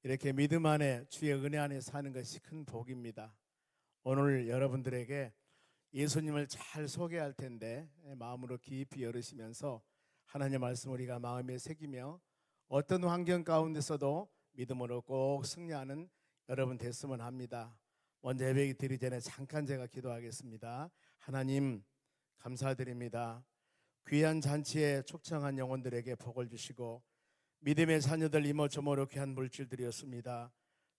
이렇게 믿음 안에 주의 은혜 안에 사는 것이 큰 복입니다. 오늘 여러분들에게 예수님을 잘 소개할 텐데 마음으로 깊이 열으시면서 하나님의 말씀 우리가 마음에 새기며 어떤 환경 가운데서도 믿음으로 꼭 승리하는 여러분 됐으면 합니다. 먼저 예배 드리기 전에 잠깐 제가 기도하겠습니다. 하나님 감사드립니다. 귀한 잔치에 초청한 영혼들에게 복을 주시고 믿음의 자녀들 이모저모로 귀한 물질들이었습니다.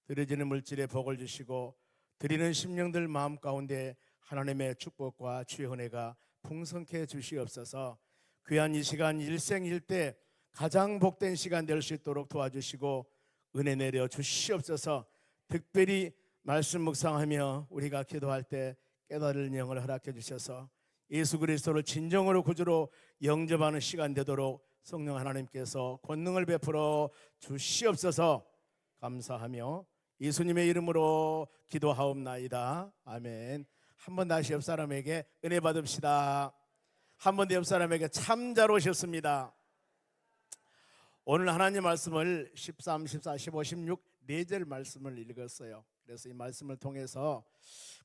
드려지는 물질에 복을 주시고 드리는 심령들 마음 가운데 하나님의 축복과 주의 은혜가 풍성케 주시옵소서. 귀한 이 시간 일생일대 가장 복된 시간 될 수 있도록 도와주시고 은혜 내려 주시옵소서. 특별히 말씀 묵상하며 우리가 기도할 때 깨달을 영을 허락해 주셔서 예수 그리스도를 진정으로 구주로 영접하는 시간 되도록 성령 하나님께서 권능을 베풀어 주시옵소서. 감사하며 예수님의 이름으로 기도하옵나이다. 아멘. 한 번 다시 옆 사람에게 은혜 받읍시다. 한 번 더 옆 사람에게 참 잘 오셨습니다. 오늘 하나님 말씀을 13, 14, 15, 16 4절 말씀을 읽었어요. 그래서 이 말씀을 통해서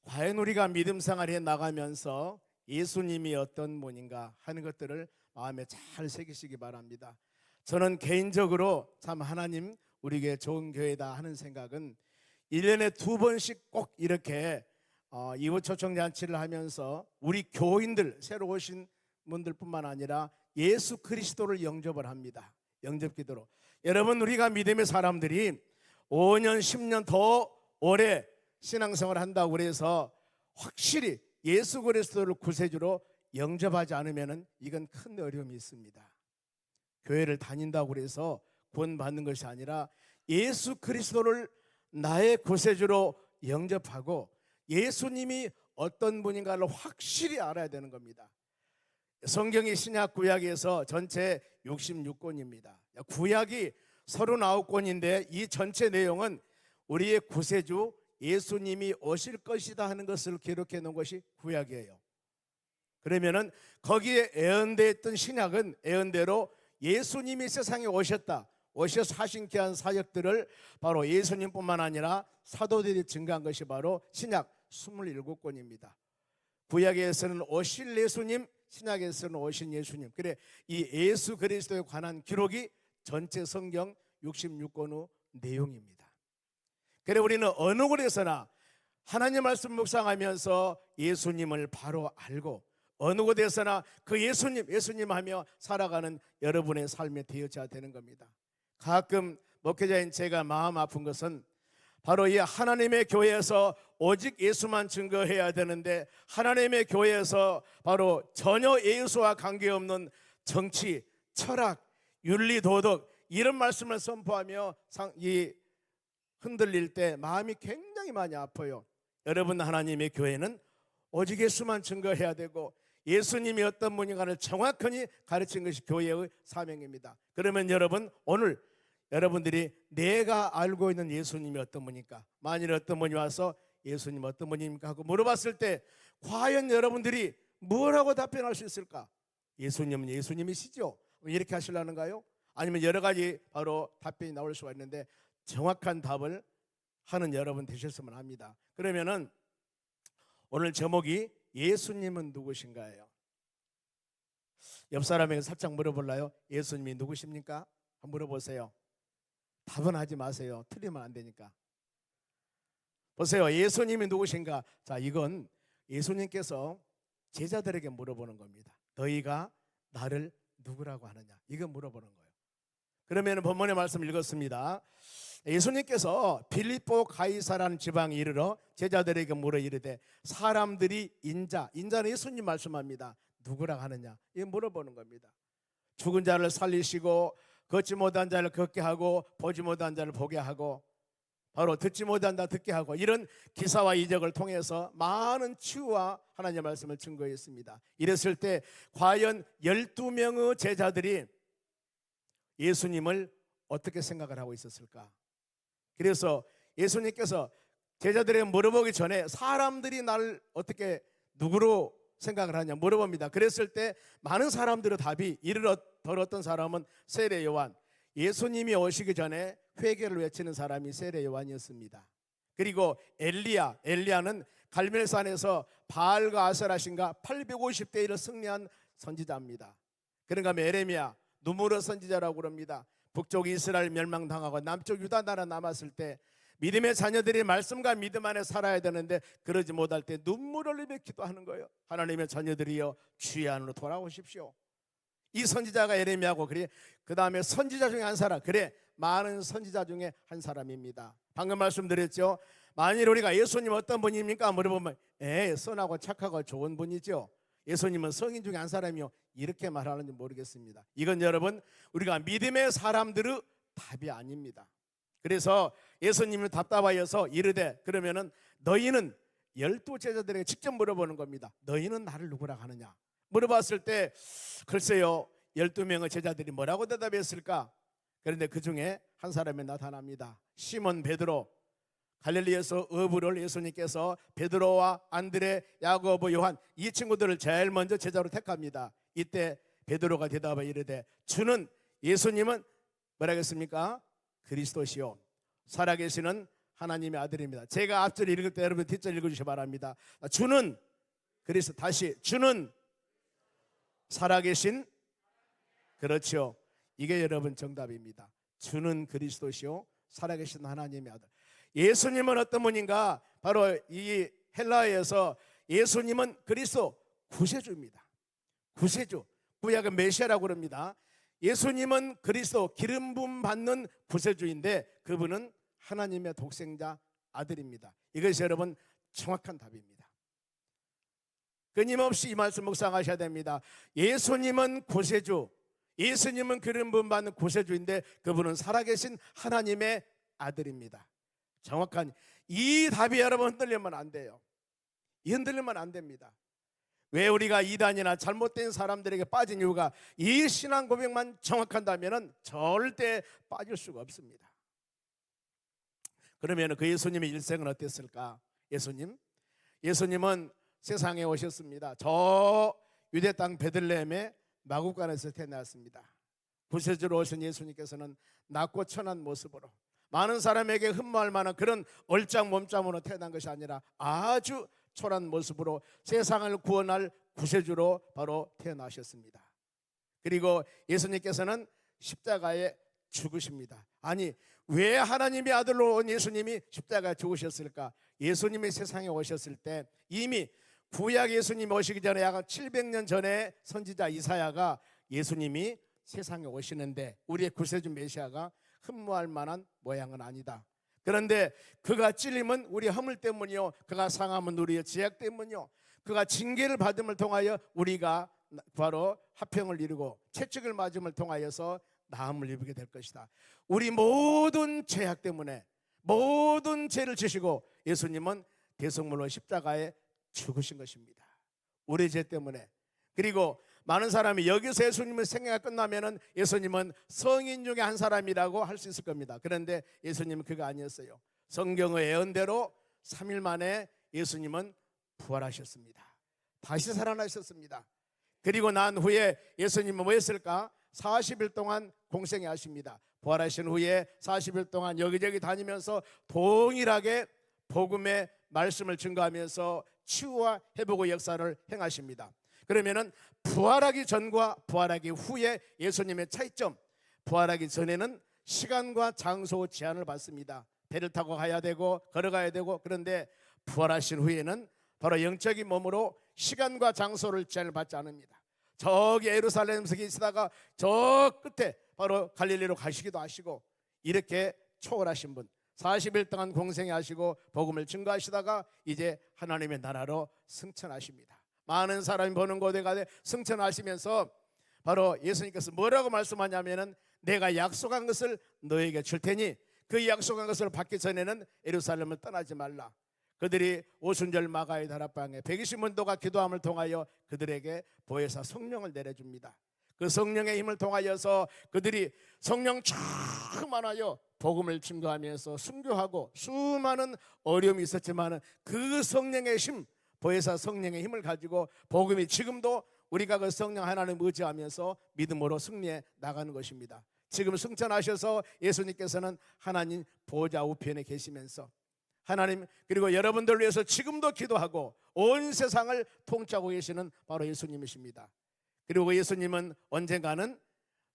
과연 우리가 믿음 생활에 나가면서 예수님이 어떤 분인가 하는 것들을 마음에 잘 새기시기 바랍니다. 저는 개인적으로 참 하나님 우리에게 좋은 교회다 하는 생각은 1년에 2번씩 꼭 이렇게 이웃 초청잔치를 하면서 우리 교인들 새로 오신 분들뿐만 아니라 예수 그리스도를 영접을 합니다. 영접기도로 여러분 우리가 믿음의 사람들이 5년 10년 더 오래 신앙생활을 한다고 그래서 확실히 예수 그리스도를 구세주로 영접하지 않으면 이건 큰 어려움이 있습니다. 교회를 다닌다고 해서 구원받는 것이 아니라 예수 그리스도를 나의 구세주로 영접하고 예수님이 어떤 분인가를 확실히 알아야 되는 겁니다. 성경이 신약 구약에서 전체 66권입니다. 구약이 39권인데 이 전체 내용은 우리의 구세주 예수님이 오실 것이다 하는 것을 기록해 놓은 것이 구약이에요. 그러면은 거기에 예언되어 있던 신약은 예언대로 예수님이 세상에 오셨다, 오셔서 하신 귀한 사역들을 바로 예수님뿐만 아니라 사도들이 증거한 것이 바로 신약 27권입니다. 구약에서는 오실 예수님, 신약에서는 오신 예수님. 그래 이 예수 그리스도에 관한 기록이 전체 성경 66권의 내용입니다. 그래 우리는 어느 곳에서나 하나님 말씀 묵상하면서 예수님을 바로 알고 어느 곳에서나 그 예수님 하며 살아가는 여러분의 삶이 되어져야 되는 겁니다. 가끔 목회자인 제가 마음 아픈 것은 바로 이 하나님의 교회에서 오직 예수만 증거해야 되는데 하나님의 교회에서 바로 전혀 예수와 관계없는 정치, 철학, 윤리, 도덕 이런 말씀을 선포하며 흔들릴 때 마음이 굉장히 많이 아파요. 여러분 하나님의 교회는 오직 예수만 증거해야 되고 예수님이 어떤 분인가를 정확하게 가르친 것이 교회의 사명입니다. 그러면 여러분 오늘 여러분들이 내가 알고 있는 예수님이 어떤 분입니까? 만일 어떤 분이 와서 예수님 어떤 분입니까? 하고 물어봤을 때 과연 여러분들이 뭐라고 답변할 수 있을까? 예수님은 예수님이시죠? 이렇게 하시려는가요? 아니면 여러 가지 바로 답변이 나올 수가 있는데 정확한 답을 하는 여러분 되셨으면 합니다. 그러면은 오늘 제목이 예수님은 누구신가요? 옆 사람에게 살짝 물어볼래요? 예수님이 누구십니까? 한번 물어보세요. 답은 하지 마세요. 틀리면 안 되니까. 보세요. 예수님이 누구신가? 자, 이건 예수님께서 제자들에게 물어보는 겁니다. 너희가 나를 누구라고 하느냐? 이거 물어보는 거예요. 그러면 본문의 말씀 읽었습니다. 예수님께서 빌립보 가이사라는 지방에 이르러 제자들에게 물어 이르되 사람들이 인자는 예수님 말씀합니다. 누구라고 하느냐? 이거 물어보는 겁니다. 죽은 자를 살리시고 걷지 못한 자를 걷게 하고 보지 못한 자를 보게 하고 바로 듣지 못한 자 듣게 하고 이런 기사와 이적을 통해서 많은 치유와 하나님의 말씀을 증거했습니다. 이랬을 때 과연 12명의 제자들이 예수님을 어떻게 생각을 하고 있었을까? 그래서 예수님께서 제자들에게 물어보기 전에 사람들이 나를 어떻게 누구로 생각을 하냐 물어봅니다. 그랬을 때 많은 사람들의 답이 이를 들었던 사람은 세례 요한, 예수님이 오시기 전에 회개를 외치는 사람이 세례 요한이었습니다. 그리고 엘리야는 갈멜산에서 바알과 아세라신가 850대 1을 승리한 선지자입니다. 그런가 하면 에레미야 눈물의 선지자라고 그럽니다. 북쪽 이스라엘 멸망당하고 남쪽 유다 나라 남았을 때 믿음의 자녀들이 말씀과 믿음 안에 살아야 되는데 그러지 못할 때 눈물을 흘리며 기도하는 거예요. 하나님의 자녀들이여 주의 안으로 돌아오십시오. 이 선지자가 에레미야고, 그래 그 다음에 선지자 중에 한 사람, 그래 많은 선지자 중에 한 사람입니다. 방금 말씀드렸죠. 만일 우리가 예수님 어떤 분입니까 물어보면 선하고 착하고 좋은 분이죠. 예수님은 성인 중에 한 사람이요, 이렇게 말하는지 모르겠습니다. 이건 여러분 우리가 믿음의 사람들의 답이 아닙니다. 그래서 예수님을 답답하여서 이르되, 그러면은 너희는 12제자들에게 직접 물어보는 겁니다. 너희는 나를 누구라 하느냐 물어봤을 때 글쎄요 12명의 제자들이 뭐라고 대답했을까? 그런데 그 중에 한 사람이 나타납니다. 시몬 베드로. 갈릴리에서 어부를 예수님께서 베드로와 안드레, 야고보, 요한 이 친구들을 제일 먼저 제자로 택합니다. 이때 베드로가 대답하여 이르되 주는, 예수님은 뭐라 했습니까? 그리스도시요 살아계시는 하나님의 아들입니다. 제가 앞절 읽을 때 여러분 뒷절 읽어주시기 바랍니다. 주는 그리스도, 다시 주는 살아계신, 그렇죠. 이게 여러분 정답입니다. 주는 그리스도시요 살아계신 하나님의 아들. 예수님은 어떤 분인가? 바로 이 헬라어에서 예수님은 그리스도 구세주입니다. 구세주, 구약은 메시아라고 합니다. 예수님은 그리스도 기름 부음 받는 구세주인데 그분은 하나님의 독생자 아들입니다. 이것이 여러분 정확한 답입니다. 끊임없이 이 말씀 묵상하셔야 됩니다. 예수님은 구세주, 예수님은 기름 부음 받는 구세주인데 그분은 살아계신 하나님의 아들입니다. 정확한 이 답이 여러분 흔들리면 안 돼요. 흔들리면 안 됩니다. 왜 우리가 이단이나 잘못된 사람들에게 빠진 이유가 이 신앙 고백만 정확한다면 절대 빠질 수가 없습니다. 그러면 그 예수님의 일생은 어땠을까? 예수님은 세상에 오셨습니다. 저 유대 땅 베들레헴의 마구간에서 태어났습니다. 구세주로 오신 예수님께서는 낮고 천한 모습으로 많은 사람에게 흠모할 만한 그런 얼짱 몸짱으로 태어난 것이 아니라 아주 초라한 모습으로 세상을 구원할 구세주로 바로 태어나셨습니다. 그리고 예수님께서는 십자가에 죽으십니다. 아니 왜 하나님의 아들로 온 예수님이 십자가에 죽으셨을까? 예수님이 세상에 오셨을 때 이미 구약 예수님이 오시기 전에 약 700년 전에 선지자 이사야가 예수님이 세상에 오시는데 우리의 구세주 메시아가 흠모할 만한 모양은 아니다. 그런데 그가 찔림은 우리 허물 때문이요, 그가 상함은 우리의 죄악 때문이요, 그가 징계를 받음을 통하여 우리가 바로 화평을 이루고 채찍을 맞음을 통하여서 나음을 입게 될 것이다. 우리 모든 죄악 때문에 모든 죄를 지시고 예수님은 대속물로 십자가에 죽으신 것입니다. 우리 죄 때문에. 그리고 많은 사람이 여기서 예수님의 생애가 끝나면은 예수님은 성인 중에 한 사람이라고 할 수 있을 겁니다. 그런데 예수님은 그거 아니었어요. 성경의 예언대로 3일 만에 예수님은 부활하셨습니다. 다시 살아나셨습니다. 그리고 난 후에 예수님은 뭐 했을까? 40일 동안 공생애 하십니다. 부활하신 후에 40일 동안 여기저기 다니면서 동일하게 복음의 말씀을 증거하면서 치유와 회복의 역사를 행하십니다. 그러면은 부활하기 전과 부활하기 후에 예수님의 차이점, 부활하기 전에는 시간과 장소 제한을 받습니다. 배를 타고 가야 되고 걸어가야 되고, 그런데 부활하신 후에는 바로 영적인 몸으로 시간과 장소를 제한을 받지 않습니다. 저기 예루살렘에서 계시다가 저 끝에 바로 갈릴리로 가시기도 하시고, 이렇게 초월하신 분, 40일 동안 공생애 하시고 복음을 증거하시다가 이제 하나님의 나라로 승천하십니다. 많은 사람이 보는 곳에 가서 승천하시면서 바로 예수님께서 뭐라고 말씀하냐면은 내가 약속한 것을 너에게 줄 테니 그 약속한 것을 받기 전에는 예루살렘을 떠나지 말라. 그들이 오순절 마가의 다락방에 120문도가 기도함을 통하여 그들에게 보혜사 성령을 내려줍니다. 그 성령의 힘을 통하여서 그들이 성령 충만하여 복음을 증거하면서 순교하고 수많은 어려움이 있었지만 그 성령의 힘, 보혜사 성령의 힘을 가지고 복음이 지금도 우리가 그 성령 하나님을 의지하면서 믿음으로 승리해 나가는 것입니다. 지금 승천하셔서 예수님께서는 하나님 보좌 우편에 계시면서 하나님 그리고 여러분들 위해서 지금도 기도하고 온 세상을 통치하고 계시는 바로 예수님이십니다. 그리고 예수님은 언젠가는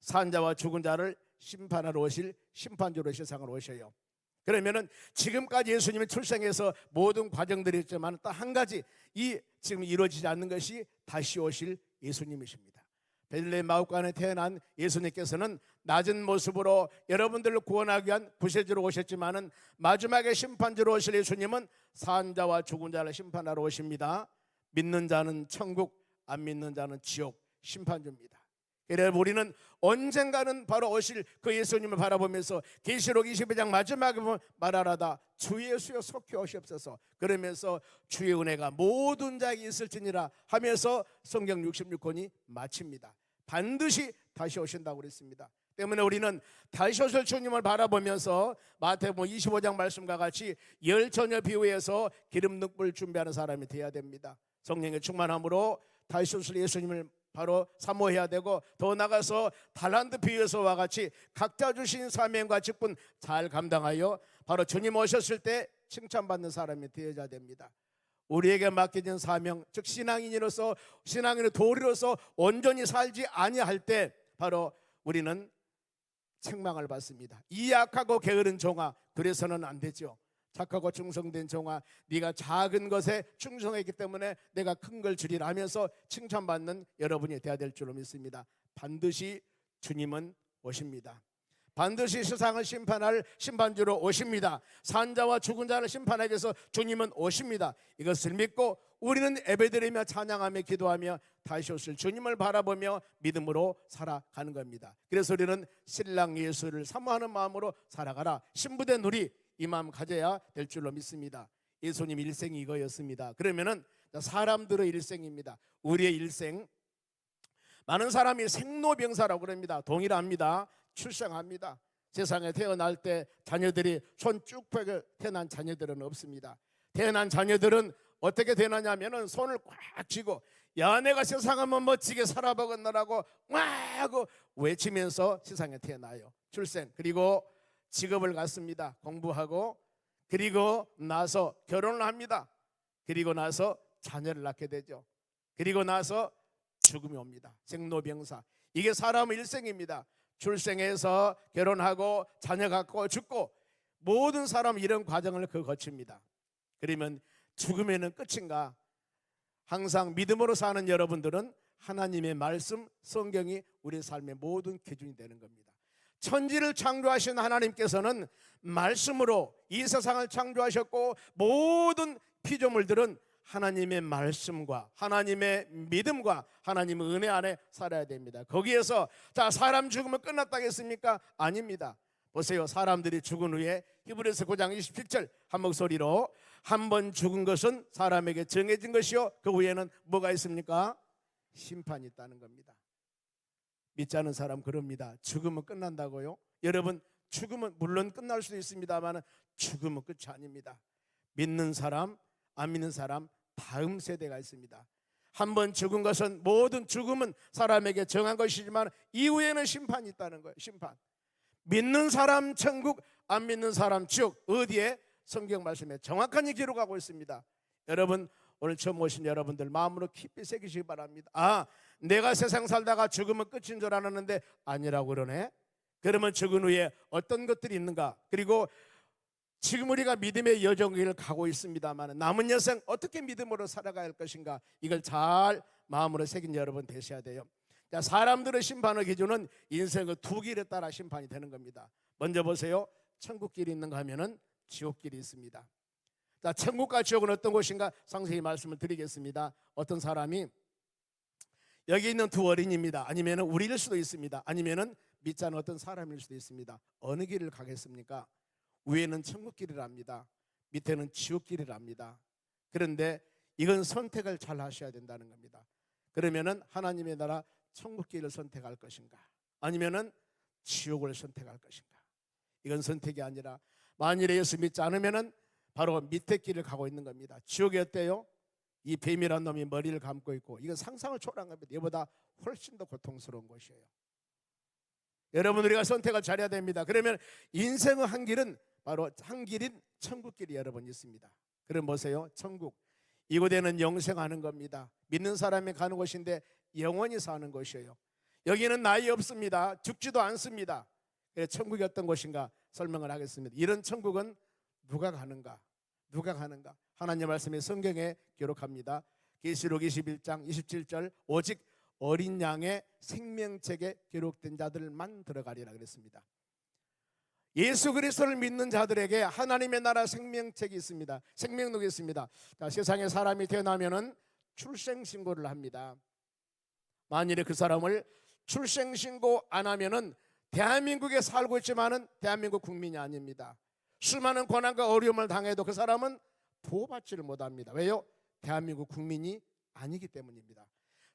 산자와 죽은 자를 심판하러 오실 심판주로 세상을 오셔요. 그러면은 지금까지 예수님이 출생해서 모든 과정들이 있지만 딱 한 가지 이 지금 이루어지지 않는 것이 다시 오실 예수님이십니다. 베들레헴 마을간에 태어난 예수님께서는 낮은 모습으로 여러분들을 구원하기 위한 구세주로 오셨지만은 마지막에 심판주로 오실 예수님은 산자와 죽은 자를 심판하러 오십니다. 믿는 자는 천국, 안 믿는 자는 지옥, 심판주입니다. 그래서 우리는 언젠가는 바로 오실 그 예수님을 바라보면서 계시록 22장 마지막에 보면 말하라다 주 예수여 속히 오시옵소서 그러면서 주의 은혜가 모든 자에게 있을지니라 하면서 성경 66권이 마칩니다. 반드시 다시 오신다고 그랬습니다. 때문에 우리는 다시 오실 주님을 바라보면서 마태복음 25장 말씀과 같이 열 처녀 비유에서 기름 늑불 준비하는 사람이 되어야 됩니다. 성령의 충만함으로 다시 오실 예수님을 바로 사모해야 되고 더 나가서 달란트 비유에서와 같이 각자 주신 사명과 직분 잘 감당하여 바로 주님 오셨을 때 칭찬받는 사람이 되어야 됩니다. 우리에게 맡겨진 사명 즉 신앙인으로서 신앙인의 도리로서 온전히 살지 아니할 때 바로 우리는 책망을 받습니다. 이 약하고 게으른 종아 그래서는 안 되죠. 착하고 충성된 종아 네가 작은 것에 충성했기 때문에 내가 큰 걸 주리라 하면서 칭찬받는 여러분이 되어야 될 줄로 믿습니다. 반드시 주님은 오십니다. 반드시 세상을 심판할 심판주로 오십니다. 산자와 죽은 자를 심판하기 위해서 주님은 오십니다. 이것을 믿고 우리는 예배드리며 찬양하며 기도하며 다시 오실 주님을 바라보며 믿음으로 살아가는 겁니다. 그래서 우리는 신랑 예수를 사모하는 마음으로 살아가라. 신부된 우리 이 마음 가져야 될 줄로 믿습니다. 예수님 일생이 이거였습니다. 그러면은 사람들의 일생입니다. 우리의 일생 많은 사람이 생로병사라고 그럽니다. 동일합니다. 출생합니다. 세상에 태어날 때 자녀들이 손 쭉 펴고 태어난 자녀들은 없습니다. 태어난 자녀들은 어떻게 태어나냐면은 손을 꽉 쥐고 야 내가 세상 한번 멋지게 살아보겠노라고 와 하고 외치면서 세상에 태어나요. 출생 그리고 직업을 갖습니다. 공부하고 그리고 나서 결혼을 합니다. 그리고 나서 자녀를 낳게 되죠. 그리고 나서 죽음이 옵니다. 생로병사 이게 사람의 일생입니다. 출생해서 결혼하고 자녀 갖고 죽고 모든 사람 이런 과정을 거칩니다. 그러면 죽음에는 끝인가? 항상 믿음으로 사는 여러분들은 하나님의 말씀 성경이 우리 삶의 모든 기준이 되는 겁니다. 천지를 창조하신 하나님께서는 말씀으로 이 세상을 창조하셨고 모든 피조물들은 하나님의 말씀과 하나님의 믿음과 하나님의 은혜 안에 살아야 됩니다. 거기에서 자 사람 죽으면 끝났다겠습니까? 아닙니다. 보세요. 사람들이 죽은 후에 히브리서 9장 27절 한 목소리로 한 번 죽은 것은 사람에게 정해진 것이요 그 후에는 뭐가 있습니까? 심판이 있다는 겁니다. 믿지 않는 사람 그럽니다. 죽으면 끝난다고요? 여러분 죽으면 물론 끝날 수도 있습니다만 죽으면 끝이 아닙니다. 믿는 사람 안 믿는 사람 다음 세대가 있습니다. 한 번 죽은 것은 모든 죽음은 사람에게 정한 것이지만 이후에는 심판이 있다는 거예요. 심판. 믿는 사람 천국 안 믿는 사람 지옥 어디에? 성경 말씀에 정확하게 기록하고 있습니다. 여러분 오늘 처음 오신 여러분들 마음으로 깊이 새기시기 바랍니다. 아 내가 세상 살다가 죽으면 끝인 줄 알았는데 아니라고 그러네. 그러면 죽은 후에 어떤 것들이 있는가? 그리고 지금 우리가 믿음의 여정을 가고 있습니다만 남은 여생 어떻게 믿음으로 살아가야 할 것인가? 이걸 잘 마음으로 새긴 여러분 되셔야 돼요. 자, 사람들의 심판의 기준은 인생의 두 길에 따라 심판이 되는 겁니다. 먼저 보세요. 천국길이 있는가 하면은 지옥길이 있습니다. 자, 천국과 지옥은 어떤 곳인가 상세히 말씀을 드리겠습니다. 어떤 사람이 여기 있는 두 어린이입니다. 아니면 우리일 수도 있습니다. 아니면 믿지 않는 어떤 사람일 수도 있습니다. 어느 길을 가겠습니까? 위에는 천국길이랍니다. 밑에는 지옥길이랍니다. 그런데 이건 선택을 잘 하셔야 된다는 겁니다. 그러면은 하나님의 나라 천국길을 선택할 것인가 아니면은 지옥을 선택할 것인가? 이건 선택이 아니라 만일에 예수 믿지 않으면은 바로 밑에 길을 가고 있는 겁니다. 지옥이 어때요? 이 뱀이란 놈이 머리를 감고 있고 이건 상상을 초월한 겁니다. 이보다 훨씬 더 고통스러운 것이에요. 여러분 우리가 선택을 잘해야 됩니다. 그러면 인생의 한 길은 바로 한 길인 천국길이 여러분 있습니다. 그럼 보세요. 천국 이곳에는 영생하는 겁니다. 믿는 사람이 가는 곳인데 영원히 사는 곳이에요. 여기는 나이 없습니다. 죽지도 않습니다. 그래서 천국이 어떤 곳인가 설명을 하겠습니다. 이런 천국은 누가 가는가? 누가 가는가? 하나님 말씀이 성경에 기록합니다. 계시록 21장 27절 오직 어린 양의 생명책에 기록된 자들만 들어가리라 그랬습니다. 예수 그리스도를 믿는 자들에게 하나님의 나라 생명책이 있습니다. 생명록이 있습니다. 자, 세상에 사람이 태어나면은 출생신고를 합니다. 만일에 그 사람을 출생신고 안 하면은 대한민국에 살고 있지만은 대한민국 국민이 아닙니다. 수많은 고난과 어려움을 당해도 그 사람은 보호받지를 못합니다. 왜요? 대한민국 국민이 아니기 때문입니다.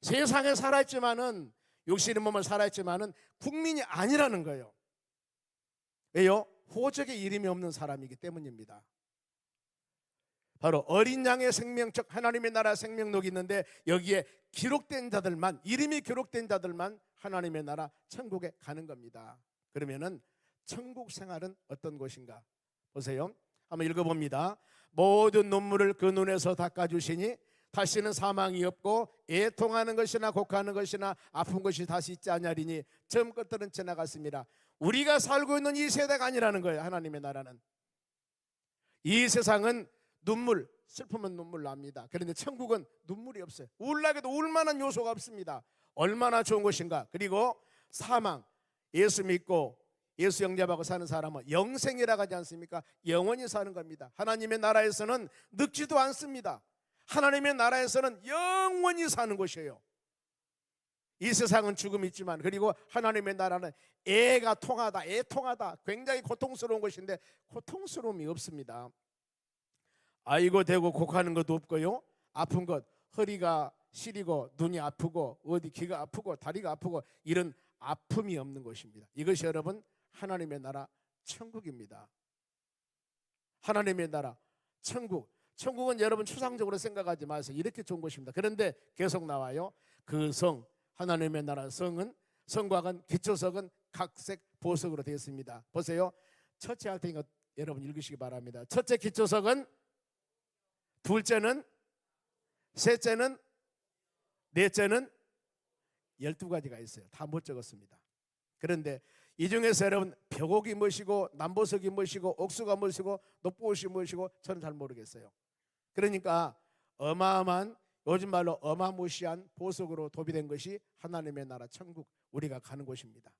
세상에 살아있지만은 육신의 몸을 살아있지만은 국민이 아니라는 거예요. 왜요? 호적에 이름이 없는 사람이기 때문입니다. 바로 어린 양의 생명책 하나님의 나라 생명록이 있는데 여기에 기록된 자들만 이름이 기록된 자들만 하나님의 나라 천국에 가는 겁니다. 그러면은 천국 생활은 어떤 곳인가? 보세요. 한번 읽어봅니다. 모든 눈물을 그 눈에서 닦아주시니 다시는 사망이 없고 애통하는 것이나 곡하는 것이나 아픈 것이 다시 있지 아니하리니 처음 것들은 지나갔습니다. 우리가 살고 있는 이 세대가 아니라는 거예요. 하나님의 나라는 이 세상은 눈물, 슬프면 눈물 납니다. 그런데 천국은 눈물이 없어요. 울라게도 울만한 요소가 없습니다. 얼마나 좋은 것인가. 그리고 사망, 예수 믿고 예수 영접하고 사는 사람은 영생이라고 하지 않습니까? 영원히 사는 겁니다. 하나님의 나라에서는 늙지도 않습니다. 하나님의 나라에서는 영원히 사는 것이에요. 이 세상은 죽음이 있지만 그리고 하나님의 나라는 애가 통하다, 애통하다, 굉장히 고통스러운 것인데 고통스러움이 없습니다. 아이고 대고 곡하는 것도 없고요. 아픈 것, 허리가 시리고 눈이 아프고 어디 귀가 아프고 다리가 아프고 이런 아픔이 없는 것입니다. 이것이 여러분 하나님의 나라 천국입니다. 하나님의 나라 천국. 천국은 여러분 추상적으로 생각하지 마세요. 이렇게 좋은 것입니다. 그런데 계속 나와요. 그 성, 하나님의 나라 성은 성곽은 기초석은 각색 보석으로 되어 있습니다. 보세요. 첫째 할 테니까 여러분 읽으시기 바랍니다. 첫째 기초석은, 둘째는, 셋째는, 넷째는 12가지가 있어요. 다 못 적었습니다. 그런데 이 중에서 여러분 벽옥이 무엇이고 남보석이 무엇이고 옥수가 무엇이고 녹보옷이 무엇이고 저는 잘 모르겠어요. 그러니까 어마어마한 요즘 말로 어마무시한 보석으로 도배된 것이 하나님의 나라 천국 우리가 가는 곳입니다.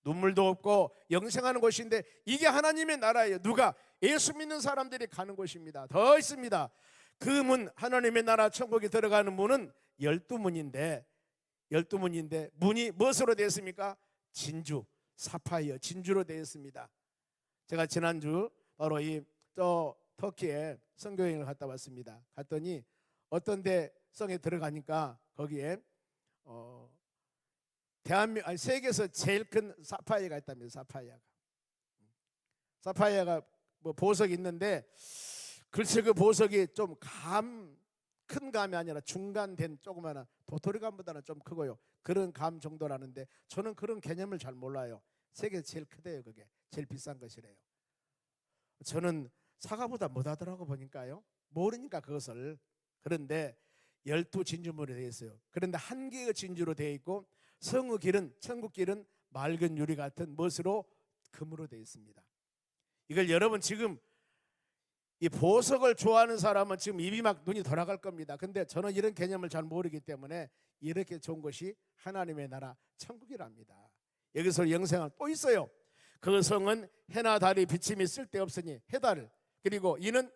눈물도 없고 영생하는 곳인데 이게 하나님의 나라예요. 누가? 예수 믿는 사람들이 가는 곳입니다. 더 있습니다. 그 문 하나님의 나라 천국에 들어가는 문은 12문인데 문이 무엇으로 되어 있습니까? 진주, 사파이어, 진주로 되어 있습니다. 제가 지난주 바로 터키에 선교여행을 갔다 왔습니다. 갔더니 어떤 데 성에 들어가니까 거기에 세계에서 제일 큰 사파이어가 있답니다. 사파이어가 뭐 보석이 있는데 글쎄 그 보석이 좀 큰 감이 아니라 중간된 조그마한 도토리감보다는 좀 크고요. 그런 감 정도라는데 저는 그런 개념을 잘 몰라요. 세계에서 제일 크대요. 그게 제일 비싼 것이래요. 저는 사과보다 못하더라고 보니까요. 모르니까 그것을. 그런데 12진주물이 되어 있어요. 그런데 한 개의 진주로 되어 있고 성의 길은 천국 길은 맑은 유리 같은 멋으로 금으로 되어 있습니다. 이걸 여러분 지금 이 보석을 좋아하는 사람은 지금 입이 막 눈이 돌아갈 겁니다. 근데 저는 이런 개념을 잘 모르기 때문에 이렇게 좋은 것이 하나님의 나라 천국이랍니다. 여기서 영생은 또 있어요. 그 성은 해나 달이 비침이 쓸데없으니 해달, 그리고 이는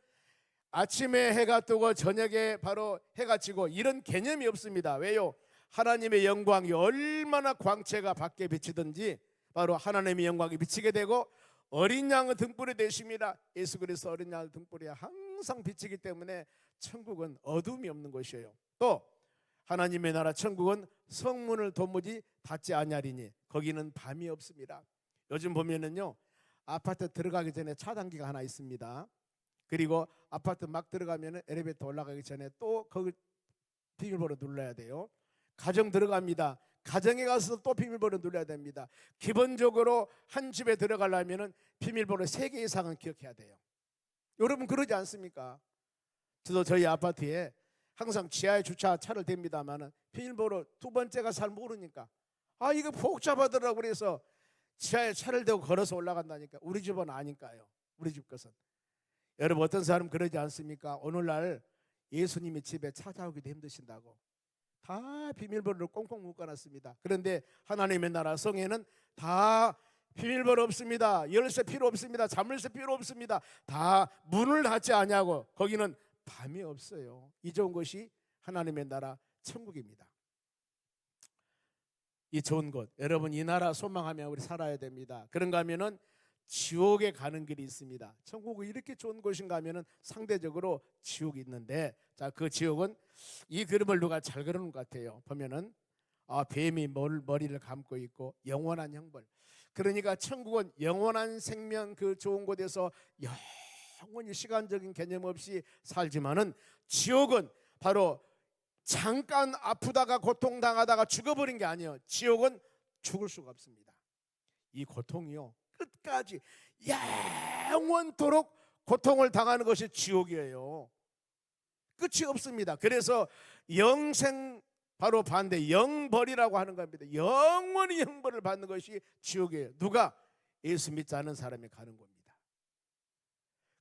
아침에 해가 뜨고 저녁에 바로 해가 지고 이런 개념이 없습니다. 왜요? 하나님의 영광이 얼마나 광채가 밖에 비치든지 바로 하나님의 영광이 비치게 되고 어린 양의 등불이 되십니다. 예수 그리스도 어린 양의 등불이 항상 비치기 때문에 천국은 어둠이 없는 것이에요. 또 하나님의 나라 천국은 성문을 도무지 닫지 아니하리니 거기는 밤이 없습니다. 요즘 보면은요 아파트 들어가기 전에 차단기가 하나 있습니다. 그리고 아파트 막 들어가면 엘리베이터 올라가기 전에 또 거기 비밀번호 눌러야 돼요. 가정 들어갑니다. 가정에 가서 또 비밀번호 눌러야 됩니다. 기본적으로 한 집에 들어가려면 비밀번호 3개 이상은 기억해야 돼요. 여러분 그러지 않습니까? 저도 저희 아파트에 항상 지하에 주차 차를 댑니다만 비밀번호 2번째가 잘 모르니까 이거 복잡하더라고 그래서 지하에 차를 대고 걸어서 올라간다니까. 우리 집은 아니까요. 우리 집 것은. 여러분 어떤 사람 그러지 않습니까? 오늘날 예수님이 집에 찾아오기도 힘드신다고 다 비밀번호를 꽁꽁 묶어놨습니다. 그런데 하나님의 나라 성에는 다 비밀번호 없습니다. 열쇠 필요 없습니다. 자물쇠 필요 없습니다. 다 문을 닫지 않냐고. 거기는 밤이 없어요. 이 좋은 것이 하나님의 나라 천국입니다. 이 좋은 곳, 여러분 이 나라 소망하며 우리 살아야 됩니다. 그런가 하면은 지옥에 가는 길이 있습니다. 천국이 이렇게 좋은 곳인가 하면은 상대적으로 지옥이 있는데, 자, 그 지옥은 이 그림을 누가 잘 그려놓은 것 같아요. 보면은 뱀이 머리를 감고 있고 영원한 형벌. 그러니까 천국은 영원한 생명, 그 좋은 곳에서 영원히 시간적인 개념 없이 살지만은 지옥은 바로 잠깐 아프다가 고통당하다가 죽어버린 게 아니에요. 지옥은 죽을 수가 없습니다. 이 고통이요 끝까지 영원토록 고통을 당하는 것이 지옥이에요. 끝이 없습니다. 그래서 영생, 바로 반대 영벌이라고 하는 겁니다. 영원히 형벌을 받는 것이 지옥이에요. 누가? 예수 믿지 않은 사람이 가는 겁니다.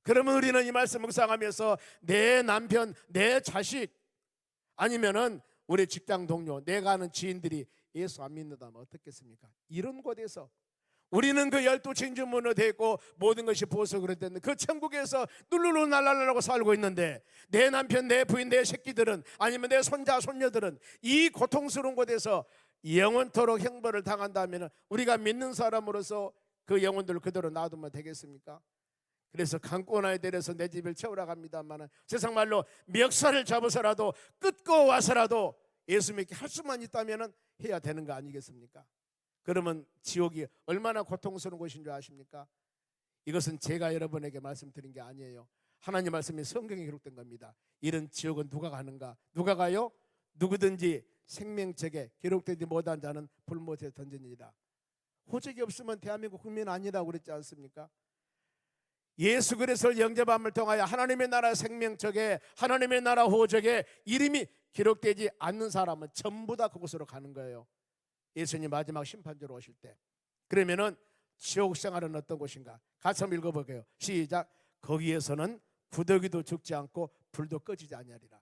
그러면 우리는 이 말씀 묵상하면서 내 남편, 내 자식, 아니면은 우리 직장 동료, 내가 아는 지인들이 예수 안 믿는다면 어떻겠습니까? 이런 곳에서 우리는 그 12진주문으로 되어 있고 모든 것이 보석으로 됐는데 그 천국에서 룰루루 날랄라라고 살고 있는데 내 남편, 내 부인, 내 새끼들은, 아니면 내 손자, 손녀들은 이 고통스러운 곳에서 영원토록 형벌을 당한다면 우리가 믿는 사람으로서 그 영혼들을 그대로 놔두면 되겠습니까? 그래서 강권하에 내려서 내 집을 채우라 갑니다만 세상 말로 멱살을 잡아서라도 끊고 와서라도 예수 믿게 할 수만 있다면 해야 되는 거 아니겠습니까? 그러면 지옥이 얼마나 고통스러운 곳인 줄 아십니까? 이것은 제가 여러분에게 말씀드린 게 아니에요. 하나님 말씀이 성경에 기록된 겁니다. 이런 지옥은 누가 가는가? 누가 가요? 누구든지 생명책에 기록되지 못한 자는 불못에 던지니라. 호적이 없으면 대한민국 국민 아니라고 그랬지 않습니까? 예수 그리스도를 영접함을 통하여 하나님의 나라 생명책에, 하나님의 나라 호적에 이름이 기록되지 않는 사람은 전부 다 그곳으로 가는 거예요. 예수님 마지막 심판주로 오실 때. 그러면은 지옥 생활은 어떤 곳인가? 같이 한번 읽어볼게요. 시작. 거기에서는 구더기도 죽지 않고 불도 꺼지지 아니하리라.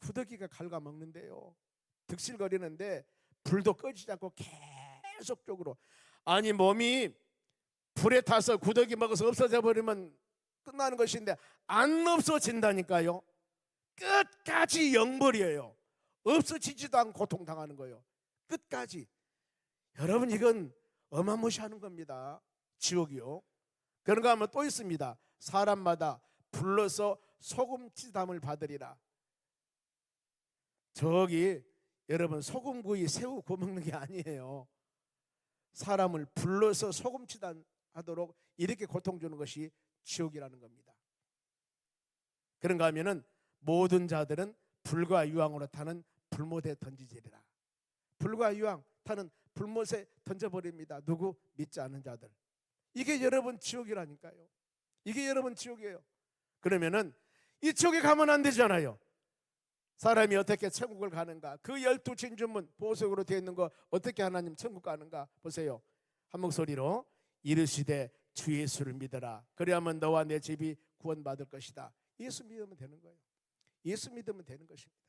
구더기가 갉아먹는데요, 득실거리는데 불도 꺼지지 않고 계속적으로, 아니 몸이 불에 타서 구더기 먹어서 없어져 버리면 끝나는 것인데 안 없어진다니까요. 끝까지 영벌이에요. 없어지지도 않고 고통당하는 거예요. 끝까지. 여러분 이건 어마무시하는 겁니다. 지옥이요. 그런가 하면 또 있습니다. 사람마다 불러서 소금치담을 받으리라. 저기 여러분 소금구이 새우 구워 먹는 게 아니에요. 사람을 불러서 소금치담 하도록 이렇게 고통 주는 것이 지옥이라는 겁니다. 그런가 하면은 모든 자들은 불과 유황으로 타는 불못에 던지지리라. 불과 유황 타는 불못에 던져버립니다. 누구? 믿지 않는 자들. 이게 여러분 지옥이라니까요. 이게 여러분 지옥이에요. 그러면은 이 지옥에 가면 안 되잖아요. 사람이 어떻게 천국을 가는가? 그 12진주문 보석으로 되어 있는 거 어떻게 하나님 천국 가는가? 보세요. 한 목소리로 이르시되 주 예수를 믿어라. 그래야만 너와 내 집이 구원받을 것이다. 예수 믿으면 되는 거예요. 예수 믿으면 되는 것입니다.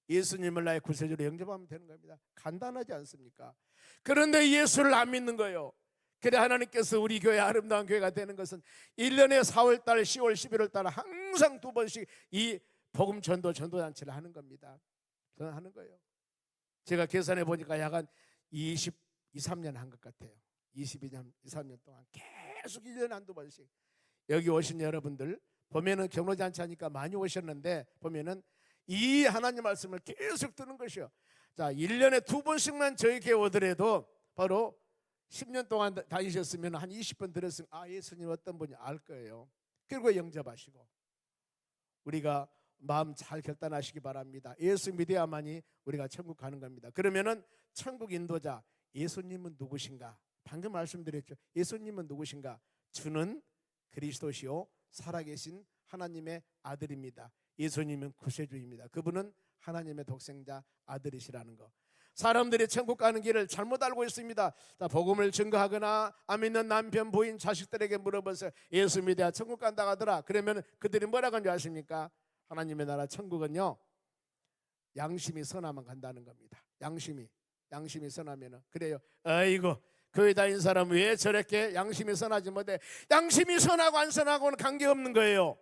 예수님을 나의 구세주로 영접하면 되는 겁니다. 간단하지 않습니까? 그런데 예수를 안 믿는 거예요. 그래 하나님께서 우리 교회 아름다운 교회가 되는 것은 1년에 4월달, 10월, 11월달 항상 2번씩 이 복음 전도잔치를 하는 겁니다. 저는 하는 거예요. 제가 계산해 보니까 약 한 23년 한 것 같아요. 22년, 23년 동안 계속 1년에 한두 번씩. 여기 오신 여러분들 보면은 경로잔치 하니까 많이 오셨는데 보면은 이 하나님 말씀을 계속 듣는 것이요. 자, 1년에 2번씩만 저희 교회 오더라도 바로 10년 동안 다니셨으면 한 20번 들었으면 예수님 어떤 분이 알 거예요. 그리고 영접하시고, 우리가 마음 잘 결단하시기 바랍니다. 예수 믿어야만이 우리가 천국 가는 겁니다. 그러면은 천국 인도자 예수님은 누구신가? 방금 말씀드렸죠. 예수님은 누구신가? 주는 그리스도시요 살아계신 하나님의 아들입니다. 예수님은 구세주입니다. 그분은 하나님의 독생자 아들이시라는 거. 사람들이 천국 가는 길을 잘못 알고 있습니다. 복음을 증거하거나 안 믿는 남편, 부인, 자식들에게 물어보세요. 예수 믿어야 천국 간다 하더라. 그러면 그들이 뭐라고 하는지 아십니까? 하나님의 나라 천국은요 양심이 선하면 간다는 겁니다. 양심이 선하면은 그래요. 아이고 교회 다닌 사람 왜 저렇게 양심이 선하지 못해? 양심이 선하고 안 선하고는 관계없는 거예요.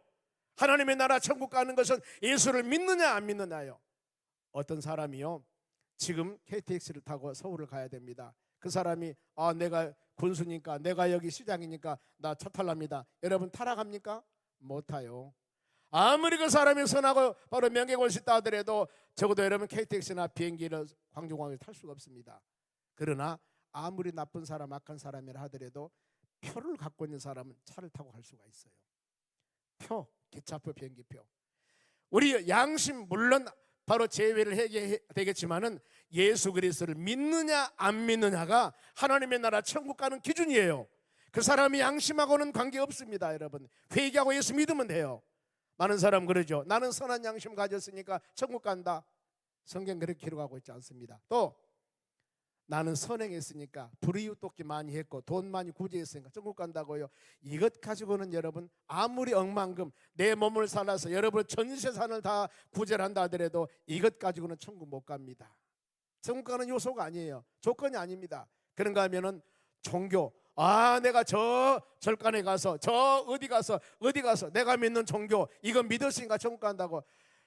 하나님의 나라 천국 가는 것은 예수를 믿느냐 안 믿느냐요. 어떤 사람이요 지금 KTX를 타고 서울을 가야 됩니다. 그 사람이 내가 군수니까 내가 여기 시장이니까 나 차 탈랍니다. 여러분 타라 갑니까? 못 타요. 아무리 그 사람이 선하고 바로 명예권이 있다 하더라도 적어도 여러분 KTX나 비행기를 광주공항을 탈 수가 없습니다. 그러나 아무리 나쁜 사람 악한 사람이라 하더라도 표를 갖고 있는 사람은 차를 타고 갈 수가 있어요. 표, 기차표, 비행기표. 우리 양심 물론 바로 제외를 해야 되겠지만은 예수 그리스도를 믿느냐 안 믿느냐가 하나님의 나라 천국 가는 기준이에요. 그 사람이 양심하고는 관계없습니다. 여러분 회개하고 예수 믿으면 돼요. 많은 사람 그러죠. 나는 선한 양심 가졌으니까 천국 간다. 성경 그렇게 기록하고 있지 않습니다. 또 나는 선행했으니까 불이웃 돕기 많이 했고 돈 많이 구제했으니까 천국 간다고요. 이것 가지고는 여러분 아무리 억만금 내 몸을 살아서 여러분 전 재산을 다 구제를 한다 하더라도 이것 가지고는 천국 못 갑니다. 천국 가는 요소가 아니에요. 조건이 아닙니다. 그런가 하면은 종교 내가 저 절간에 가서 저 어디 가서 내가 믿는 종교 이거 믿었으니까 천국 간다고.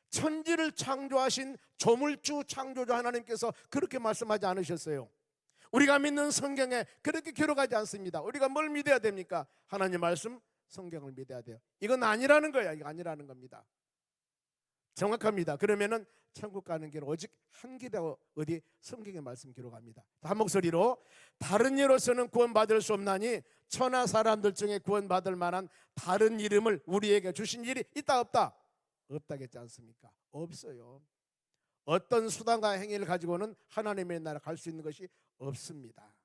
천지를 창조하신 조물주 창조주 하나님께서 그렇게 말씀하지 않으셨어요. 우리가 믿는 성경에 그렇게 기록하지 않습니다. 우리가 뭘 믿어야 됩니까? 하나님 말씀 성경을 믿어야 돼요. 이건 아니라는 거야. 이거 아니라는 겁니다. 정확합니다. 그러면은 천국 가는 길 오직 한 길이라고 어디 성경의 말씀 기록합니다. 한 목소리로 다른 이로서는 구원받을 수 없나니 천하 사람들 중에 구원받을 만한 다른 이름을 우리에게 주신 일이 있다 없다? 없다겠지 않습니까? 없어요. 어떤 수단과 행위를 가지고는 하나님의 나라 갈 수 있는 것이 없습니다.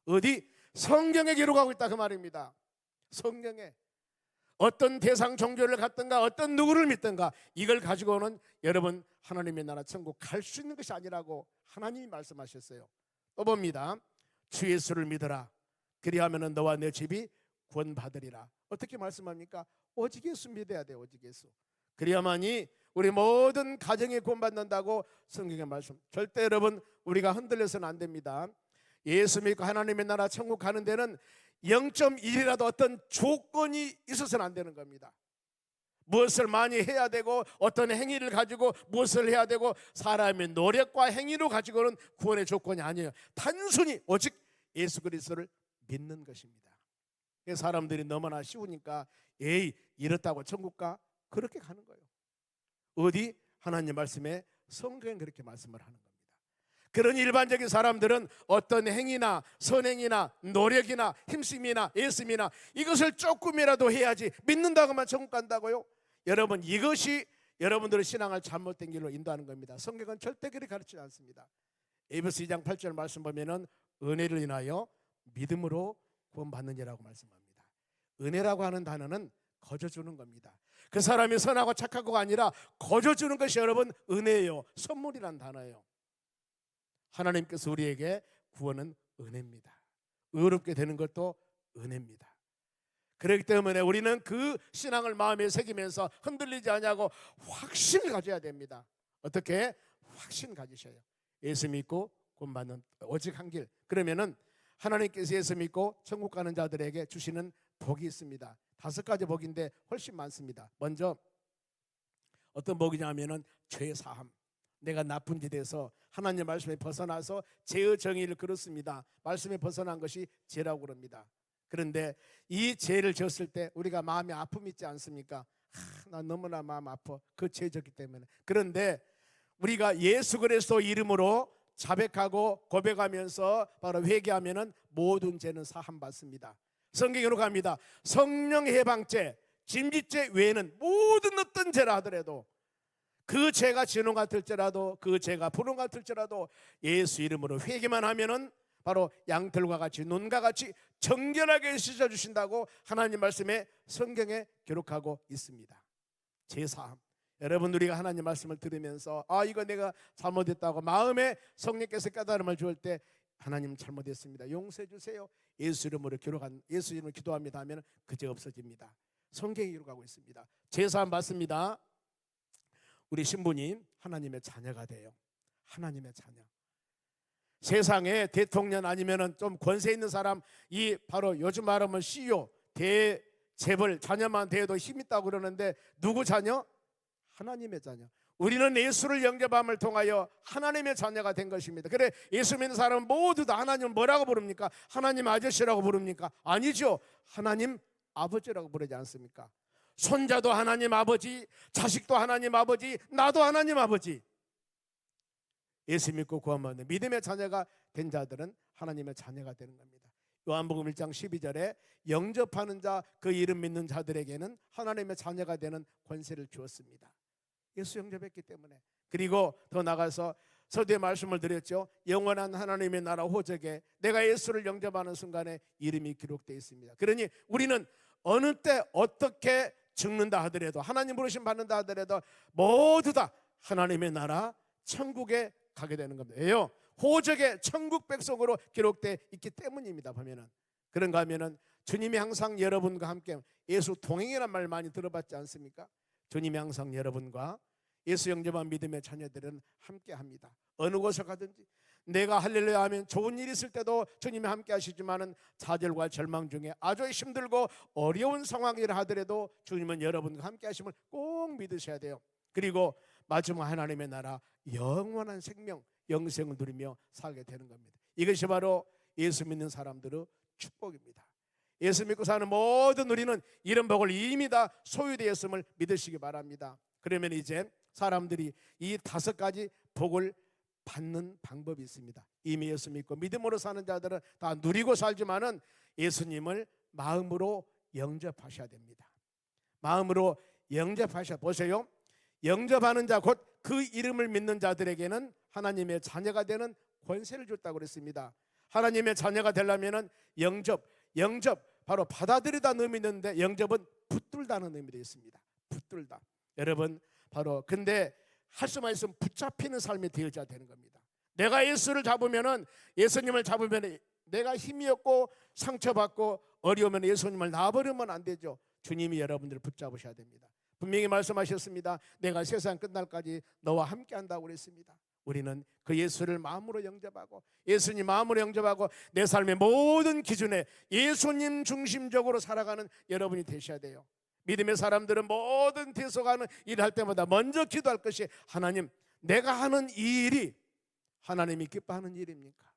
어디? 성경에 기록하고 있다 그 말입니다. 성경에 어떤 대상 종교를 갖든가 어떤 누구를 믿든가 이걸 가지고는 여러분 하나님의 나라 천국 갈 수 있는 것이 아니라고 하나님이 말씀하셨어요. 또 봅니다. 주 예수를 믿어라. 그리하면 너와 내 집이 구원받으리라. 어떻게 말씀합니까? 오직 예수 믿어야 돼요. 오직 예수. 그래야만이 우리 모든 가정에 구원받는다고 성경의 말씀. 절대 여러분 우리가 흔들려서는 안 됩니다. 예수 믿고 하나님의 나라 천국 가는 데는 0.1이라도 어떤 조건이 있어서는 안 되는 겁니다. 무엇을 많이 해야 되고 어떤 행위를 가지고 무엇을 해야 되고 사람의 노력과 행위로 가지고는 구원의 조건이 아니에요. 단순히 오직 예수 그리스도를 믿는 것입니다. 사람들이 너무나 쉬우니까 이렇다고 천국 가? 그렇게 가는 거예요. 어디? 하나님 말씀에 성경에 그렇게 말씀을 하는 겁니다. 그런 일반적인 사람들은 어떤 행위나 선행이나 노력이나 힘쓰기나 애씀이나 이것을 조금이라도 해야지 믿는다고만 천국 간다고요? 여러분 이것이 여러분들의 신앙을 잘못된 길로 인도하는 겁니다. 성경은 절대 그렇게 가르치지 않습니다. 에베소 2장 8절 말씀 보면은 은혜를 인하여 믿음으로 구원받느니라고 말씀합니다. 은혜라고 하는 단어는 거저주는 겁니다. 그 사람이 선하고 착하고가 아니라 거저주는 것이 여러분 은혜예요. 선물이란 단어예요. 하나님께서 우리에게 구원은 은혜입니다. 의롭게 되는 것도 은혜입니다. 그렇기 때문에 우리는 그 신앙을 마음에 새기면서 흔들리지 않냐고 확신을 가져야 됩니다. 어떻게? 확신 가지셔요. 예수 믿고 구원받는 오직 한 길. 그러면은 하나님께서 예수 믿고 천국 가는 자들에게 주시는 복이 있습니다. 5가지 복인데 훨씬 많습니다. 먼저 어떤 복이냐면은 죄 사함. 내가 나쁜 짓에서 하나님 말씀에 벗어나서 죄의 정의를 그렇습니다. 말씀에 벗어난 것이 죄라고 그럽니다. 그런데 이 죄를 졌을 때 우리가 마음에 아픔이 있지 않습니까? 나 너무나 마음 아파. 그 죄 졌기 때문에. 그런데 우리가 예수 그리스도 이름으로 자백하고 고백하면서 바로 회개하면은 모든 죄는 사함 받습니다. 성경으로 갑니다. 성령 해방죄, 짐짓죄 외에는 모든 어떤 죄라 하더라도 그 죄가 진홍 같을지라도, 그 죄가 분홍 같을지라도 예수 이름으로 회개만 하면은 바로 양털과 같이 눈과 같이 정결하게 씻어주신다고 하나님 말씀에 성경에 기록하고 있습니다. 제사함. 여러분, 우리가 하나님 말씀을 들으면서 이거 내가 잘못했다고 마음에 성령께서 깨달음을 주을 때 하나님 잘못했습니다, 용서해 주세요, 예수 이름으로 예수 이름으로 기도합니다 하면 그 죄 없어집니다. 성경이 기록하고 있습니다. 제사함 받습니다. 우리 신부님 하나님의 자녀가 돼요. 하나님의 자녀. 세상에 대통령 아니면은 좀 권세 있는 사람, 이 바로 요즘 말하면 CEO, 대재벌 자녀만 돼도 힘 있다고 그러는데 누구 자녀? 하나님의 자녀. 우리는 예수를 영접함을 통하여 하나님의 자녀가 된 것입니다. 그래, 예수 믿는 사람은 모두 다 하나님을 뭐라고 부릅니까? 하나님 아저씨라고 부릅니까? 아니죠. 하나님 아버지라고 부르지 않습니까? 손자도 하나님 아버지, 자식도 하나님 아버지, 나도 하나님 아버지. 예수 믿고 구원받는 믿음의 자녀가 된 자들은 하나님의 자녀가 되는 겁니다. 요한복음 1장 12절에 영접하는 자, 그 이름 믿는 자들에게는 하나님의 자녀가 되는 권세를 주었습니다. 예수 영접했기 때문에. 그리고 더 나가서 서두에 말씀을 드렸죠. 영원한 하나님의 나라 호적에 내가 예수를 영접하는 순간에 이름이 기록되어 있습니다. 그러니 우리는 어느 때 어떻게 죽는다 하더라도, 하나님 부르심 받는다 하더라도 모두 다 하나님의 나라 천국에 가게 되는 겁니다. 왜요? 호적에 천국 백성으로 기록되어 있기 때문입니다. 보면은 그런가 하면은 주님이 항상 여러분과 함께, 예수 동행이란 말 많이 들어봤지 않습니까? 주님이 항상 여러분과 예수 영접한 믿음의 자녀들은 함께 합니다. 어느 곳에 가든지. 내가 할렐루야 하면 좋은 일이 있을 때도 주님이 함께 하시지만은 좌절과 절망 중에 아주 힘들고 어려운 상황이라 하더라도 주님은 여러분과 함께 하심을 꼭 믿으셔야 돼요. 그리고 마지막 하나님의 나라 영원한 생명, 영생을 누리며 살게 되는 겁니다. 이것이 바로 예수 믿는 사람들의 축복입니다. 예수 믿고 사는 모든 우리는 이런 복을 이미 다 소유되었음을 믿으시기 바랍니다. 그러면 이제 사람들이 이 5가지 복을 받는 방법이 있습니다. 이미 예수 믿고 믿음으로 사는 자들은 다 누리고 살지만은 예수님을 마음으로 영접하셔야 됩니다. 마음으로 영접하셔 보세요. 영접하는 자, 곧 그 이름을 믿는 자들에게는 하나님의 자녀가 되는 권세를 줬다고 그랬습니다. 하나님의 자녀가 되려면은 영접 바로 받아들이다는 의미 있는데, 영접은 붙들다는 의미도 있습니다. 붙들다. 여러분, 바로 근데 할 수만 있으면 붙잡히는 삶이 되어져야 되는 겁니다. 내가 예수를 잡으면은, 예수님을 잡으면 내가 힘이 없고 상처받고 어려우면 예수님을 놔버리면 안 되죠. 주님이 여러분들을 붙잡으셔야 됩니다. 분명히 말씀하셨습니다. 내가 세상 끝날까지 너와 함께 한다고 그랬습니다. 우리는 그 예수를 마음으로 영접하고, 예수님 마음으로 영접하고 내 삶의 모든 기준에 예수님 중심적으로 살아가는 여러분이 되셔야 돼요. 믿음의 사람들은 모든 대속하는 일을 할 때마다 먼저 기도할 것이, 하나님, 내가 하는 이 일이 하나님이 기뻐하는 일입니까?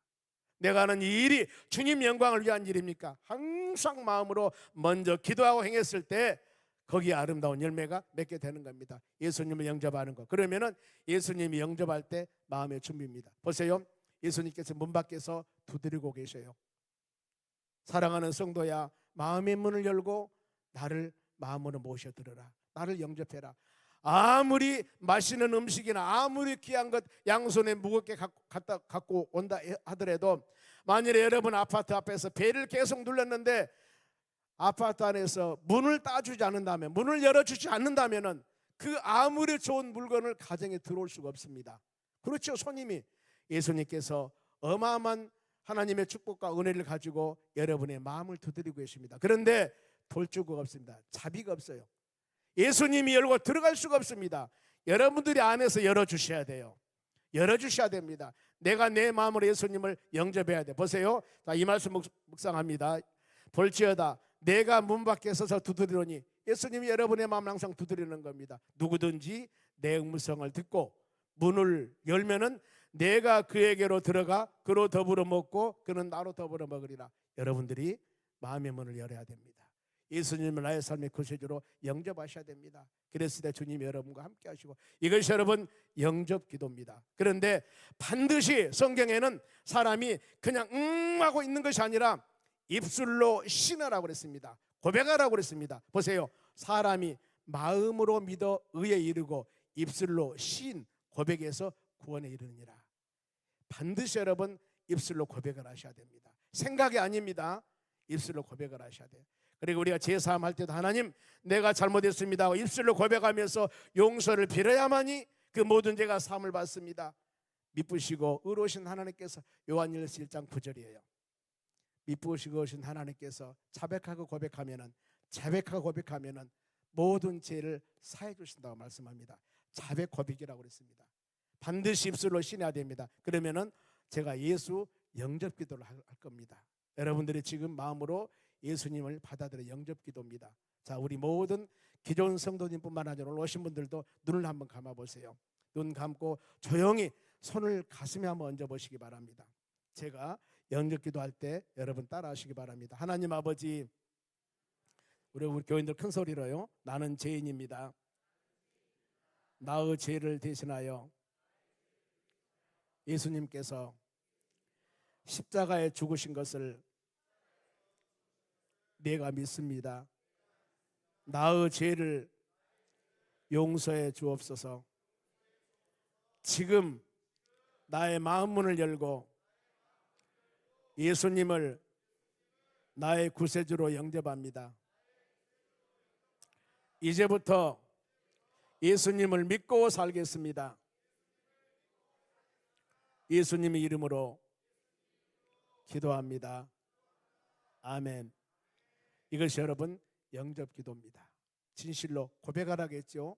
내가 하는 이 일이 주님 영광을 위한 일입니까? 항상 마음으로 먼저 기도하고 행했을 때 거기에 아름다운 열매가 맺게 되는 겁니다. 예수님을 영접하는 거. 그러면은 예수님이 영접할 때 마음의 준비입니다. 보세요. 예수님께서 문 밖에서 두드리고 계셔요. 사랑하는 성도야, 마음의 문을 열고 나를 마음으로 모셔들어라. 나를 영접해라. 아무리 맛있는 음식이나 아무리 귀한 것 양손에 무겁게 갖고 온다 하더라도, 만일에 여러분 아파트 앞에서 벨을 계속 눌렀는데 아파트 안에서 문을 따주지 않는다면, 문을 열어주지 않는다면 그 아무리 좋은 물건을 가정에 들어올 수가 없습니다. 그렇죠. 손님이, 예수님께서 어마어마한 하나님의 축복과 은혜를 가지고 여러분의 마음을 두드리고 계십니다. 그런데 돌주구가 없습니다. 자비가 없어요. 예수님이 열고 들어갈 수가 없습니다. 여러분들이 안에서 열어주셔야 돼요. 열어주셔야 됩니다. 내가 내 마음으로 예수님을 영접해야 돼. 보세요. 자, 이 말씀 묵상합니다. 볼지어다 내가 문 밖에 서서 두드리노니, 예수님이 여러분의 마음을 항상 두드리는 겁니다. 누구든지 내 음성을 듣고 문을 열면은 내가 그에게로 들어가 그로 더불어 먹고 그는 나로 더불어 먹으리라. 여러분들이 마음의 문을 열어야 됩니다. 예수님을 나의 삶의 구세주로 영접하셔야 됩니다. 그랬을 때 주님이 여러분과 함께 하시고, 이것이 여러분 영접 기도입니다. 그런데 반드시 성경에는 사람이 그냥 하고 있는 것이 아니라 입술로 신하라고 그랬습니다. 고백하라고 그랬습니다. 보세요. 사람이 마음으로 믿어 의에 이르고 입술로 신 고백에서 구원에 이르느니라. 반드시 여러분 입술로 고백을 하셔야 됩니다. 생각이 아닙니다. 입술로 고백을 하셔야 돼요. 그리고 우리가 제사함 할 때도 하나님 내가 잘못했습니다 하고 입술로 고백하면서 용서를 빌어야만이 그 모든 죄가 사함을 받습니다. 미쁘시고 의로우신 하나님께서 요한일서 1장 9절이에요. 미쁘시고 의로우신 하나님께서 자백하고 고백하면은 모든 죄를 사해 주신다고 말씀합니다. 자백 고백이라고 그랬습니다. 반드시 입술로 신해야 됩니다. 그러면은 제가 예수 영접 기도를 할 겁니다. 여러분들이 지금 마음으로 예수님을 받아들여 영접 기도입니다. 자, 우리 모든 기존 성도님뿐만 아니라 오늘 오신 분들도 눈을 한번 감아 보세요. 눈 감고 조용히 손을 가슴에 한번 얹어 보시기 바랍니다. 제가 영접 기도할 때 여러분 따라 하시기 바랍니다. 하나님 아버지, 우리 교인들 큰 소리로요. 나는 죄인입니다. 나의 죄를 대신하여 예수님께서 십자가에 죽으신 것을 내가 믿습니다. 나의 죄를 용서해 주옵소서. 지금 나의 마음 문을 열고 예수님을 나의 구세주로 영접합니다. 이제부터 예수님을 믿고 살겠습니다. 예수님의 이름으로 기도합니다. 아멘. 이것이 여러분 영접 기도입니다. 진실로 고백하라겠죠.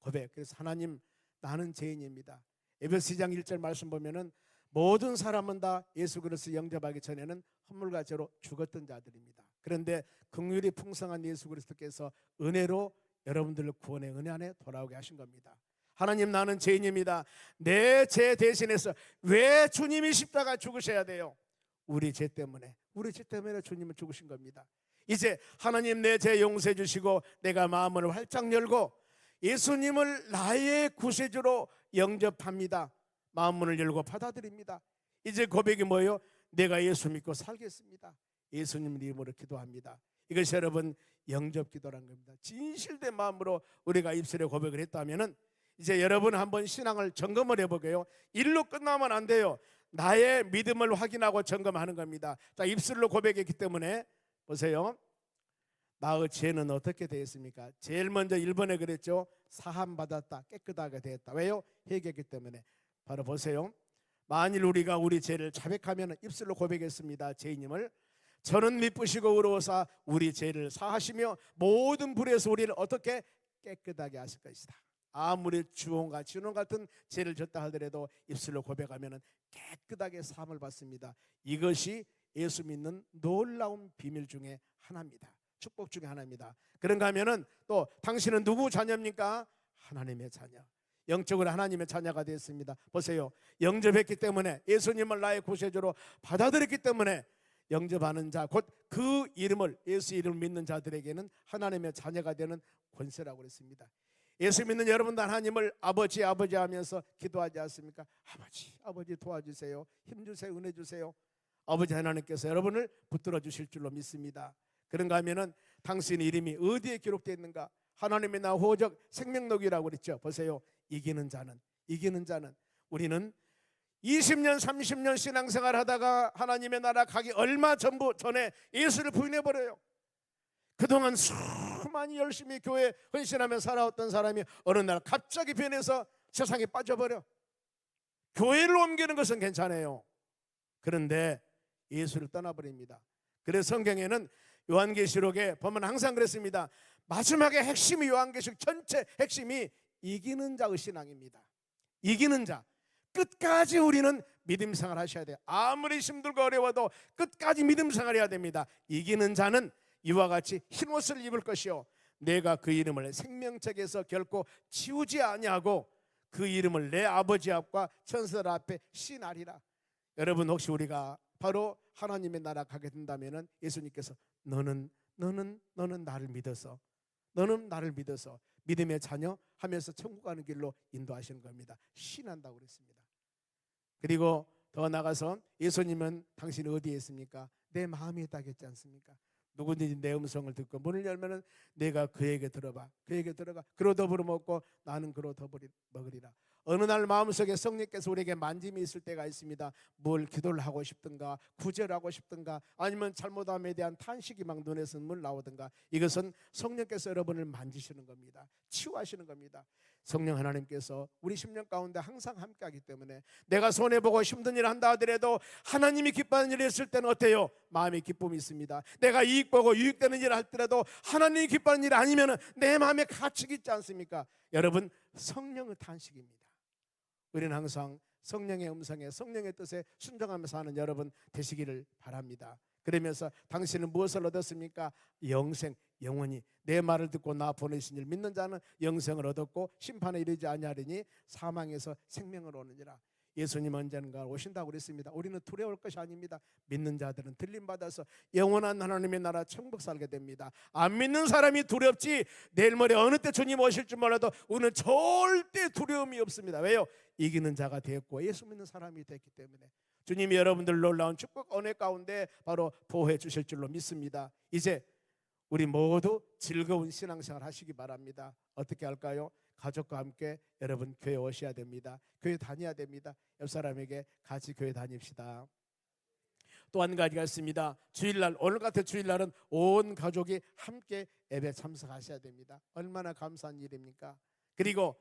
고백. 그래서 하나님 나는 죄인입니다. 에베소 2장 1절 말씀 보면은 모든 사람은 다 예수 그리스도 영접하기 전에는 헛물과 죄로 죽었던 자들입니다. 그런데 긍휼이 풍성한 예수 그리스도께서 은혜로 여러분들을 구원의 은혜 안에 돌아오게 하신 겁니다. 하나님 나는 죄인입니다. 내 죄 대신해서 왜 주님이 십자가 죽으셔야 돼요? 우리 죄 때문에 주님은 죽으신 겁니다. 이제 하나님 내 죄 용서해 주시고 내가 마음을 활짝 열고 예수님을 나의 구세주로 영접합니다. 마음문을 열고 받아들입니다. 이제 고백이 뭐예요? 내가 예수 믿고 살겠습니다. 예수님 이름으로 기도합니다. 이것이 여러분 영접 기도라는 겁니다. 진실된 마음으로 우리가 입술에 고백을 했다면은 이제 여러분 한번 신앙을 점검을 해보게요. 일로 끝나면 안 돼요. 나의 믿음을 확인하고 점검하는 겁니다. 자, 입술로 고백했기 때문에 보세요. 나의 죄는 어떻게 되었습니까? 제일 먼저 1번에 그랬죠. 사함받았다, 깨끗하게 되었다. 왜요? 회개했기 때문에. 바로 보세요. 만일 우리가 우리 죄를 자백하면 입술로 고백했습니다. 죄인임을 저는 미쁘시고 의로우사 우리 죄를 사하시며 모든 불에서 우리를 어떻게 깨끗하게 하실 것이다. 아무리 주홍과 진홍 같은 죄를 졌다 하더라도 입술로 고백하면 깨끗하게 사함을 받습니다. 이것이 예수 믿는 놀라운 비밀 중에 하나입니다. 축복 중에 하나입니다. 그런가 하면은 또 당신은 누구 자녀입니까? 하나님의 자녀. 영적으로 하나님의 자녀가 되었습니다. 보세요. 영접했기 때문에 예수님을 나의 구세주로 받아들였기 때문에 영접하는 자 곧 그 이름을 예수 이름을 믿는 자들에게는 하나님의 자녀가 되는 권세라고 그랬습니다. 예수 믿는 여러분도 하나님을 아버지 하면서 기도하지 않습니까? 아버지 도와주세요. 힘주세요. 은혜 주세요. 아버지 하나님께서 여러분을 붙들어 주실 줄로 믿습니다. 그런가 하면은 당신의 이름이 어디에 기록되어 있는가? 하나님의 나 호적 생명록이라고 그랬죠. 보세요. 이기는 자는 우리는 20년 30년 신앙생활 하다가 하나님의 나라 가기 얼마 전에 예수를 부인해버려요. 그동안 수많이 열심히 교회 헌신하며 살아왔던 사람이 어느 날 갑자기 변해서 세상에 빠져버려. 교회를 옮기는 것은 괜찮아요. 그런데 예수를 떠나버립니다. 그래서 성경에는 요한계시록에 보면 항상 그랬습니다. 마지막에 핵심이 요한계시록 전체 핵심이 이기는 자의 신앙입니다. 이기는 자. 끝까지 우리는 믿음 생활 하셔야 돼요. 아무리 힘들고 어려워도 끝까지 믿음 생활해야 됩니다. 이기는 자는 이와 같이 흰옷을 입을 것이요 내가 그 이름을 생명책에서 결코 지우지 아니하고 그 이름을 내 아버지 앞과 천사들 앞에 시인하리라. 여러분 혹시 우리가 바로 하나님의 나라 가게 된다면은 예수님께서 너는 나를 믿어서 믿음의 자녀 하면서 천국 가는 길로 인도하시는 겁니다. 신한다고 그랬습니다. 그리고 더 나가서 예수님은 당신이 어디에 있습니까? 내 마음에 있다고 했지 않습니까? 누구든지 내 음성을 듣고 문을 열면은 내가 그에게 들어봐, 그에게 들어가, 그로 더불어 먹고 나는 그로 더불어 먹으리라. 어느 날 마음속에 성령께서 우리에게 만짐이 있을 때가 있습니다. 뭘 기도를 하고 싶든가, 구절하고 싶든가, 아니면 잘못함에 대한 탄식이 막 눈에서 물 나오든가, 이것은 성령께서 여러분을 만지시는 겁니다. 치유하시는 겁니다. 성령 하나님께서 우리 심령 가운데 항상 함께하기 때문에 내가 손해보고 힘든 일을 한다 하더라도 하나님이 기뻐하는 일이 있을 때는 어때요? 마음에 기쁨이 있습니다. 내가 이익보고 유익되는 일을 할때라도 하나님이 기뻐하는 일이 아니면 내 마음에 가축이 있지 않습니까? 여러분, 성령의 탄식입니다. 우리는 항상 성령의 음성에, 성령의 뜻에 순종하면서 하는 여러분 되시기를 바랍니다. 그러면서 당신은 무엇을 얻었습니까? 영생, 영원히. 내 말을 듣고 나 보내신 일 믿는 자는 영생을 얻었고 심판에 이르지 아니하리니 사망에서 생명을 얻느니라. 예수님 언젠가 오신다고 그랬습니다. 우리는 두려울 것이 아닙니다. 믿는 자들은 들림받아서 영원한 하나님의 나라 천국 살게 됩니다. 안 믿는 사람이 두렵지, 내일 모레 어느 때 주님 오실 줄 몰라도 우리는 절대 두려움이 없습니다. 왜요? 이기는 자가 되었고 예수 믿는 사람이 됐기 때문에. 주님이 여러분들 놀라운 축복 은혜 가운데 바로 보호해 주실 줄로 믿습니다. 이제 우리 모두 즐거운 신앙생활 하시기 바랍니다. 어떻게 할까요? 가족과 함께 여러분 교회 오셔야 됩니다. 교회 다녀야 됩니다. 옆 사람에게 같이 교회 다닙시다. 또 한 가지가 있습니다. 주일날, 오늘 같은 주일날은 온 가족이 함께 예배 참석하셔야 됩니다. 얼마나 감사한 일입니까? 그리고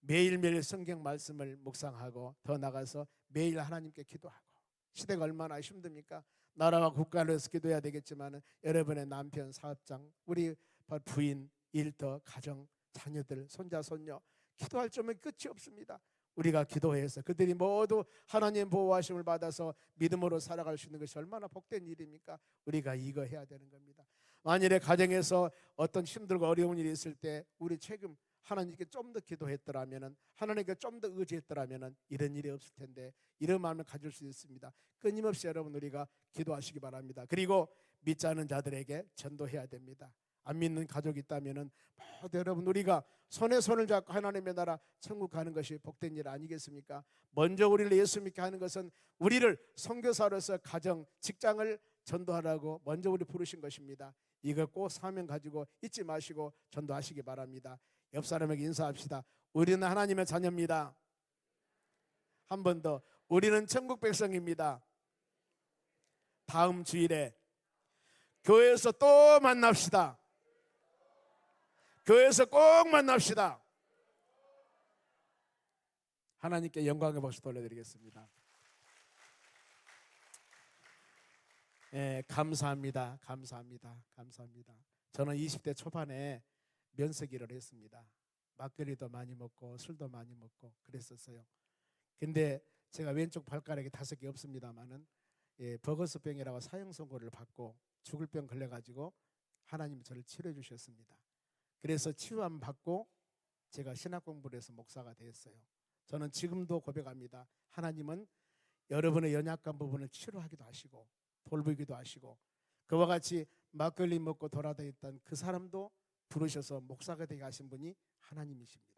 매일매일 성경 말씀을 묵상하고 더 나가서 매일 하나님께 기도하고. 시대가 얼마나 힘듭니까? 나라와 국가를 위해서 기도해야 되겠지만 여러분의 남편, 사업장, 우리 부인, 일터, 가정, 자녀들, 손자, 손녀 기도할 점은 끝이 없습니다. 우리가 기도해서 그들이 모두 하나님 보호하심을 받아서 믿음으로 살아갈 수 있는 것이 얼마나 복된 일입니까? 우리가 이거 해야 되는 겁니다. 만일에 가정에서 어떤 힘들고 어려운 일이 있을 때 우리 책임 하나님께 좀 더 기도했더라면, 하나님께 좀 더 의지했더라면 이런 일이 없을 텐데, 이런 마음을 가질 수 있습니다. 끊임없이 여러분 우리가 기도하시기 바랍니다. 그리고 믿지 않은 자들에게 전도해야 됩니다. 안 믿는 가족이 있다면 모두 여러분 우리가 손에 손을 잡고 하나님의 나라 천국 가는 것이 복된 일 아니겠습니까? 먼저 우리를 예수 믿게 하는 것은 우리를 선교사로서 가정, 직장을 전도하라고 먼저 우리 부르신 것입니다. 이거 꼭 사명 가지고 잊지 마시고 전도하시기 바랍니다. 옆 사람에게 인사합시다. 우리는 하나님의 자녀입니다. 한 번 더, 우리는 천국 백성입니다. 다음 주일에 교회에서 또 만납시다. 교회에서 꼭 만납시다. 하나님께 영광의 박수 돌려드리겠습니다. 감사합니다. 감사합니다. 감사합니다. 저는 20대 초반에 면세기를 했습니다. 막걸리도 많이 먹고 술도 많이 먹고 그랬었어요. 근데 제가 왼쪽 발가락에 5개 없습니다만은 버거스병이라고 사형 선고를 받고 죽을 병 걸려가지고 하나님이 저를 치료해 주셨습니다. 그래서 치유함 받고 제가 신학 공부를 해서 목사가 되었어요. 저는 지금도 고백합니다. 하나님은 여러분의 연약한 부분을 치료하기도 하시고 돌보기도 하시고, 그와 같이 막걸리 먹고 돌아다녔던 그 사람도 부르셔서 목사가 되게 하신 분이 하나님이십니다.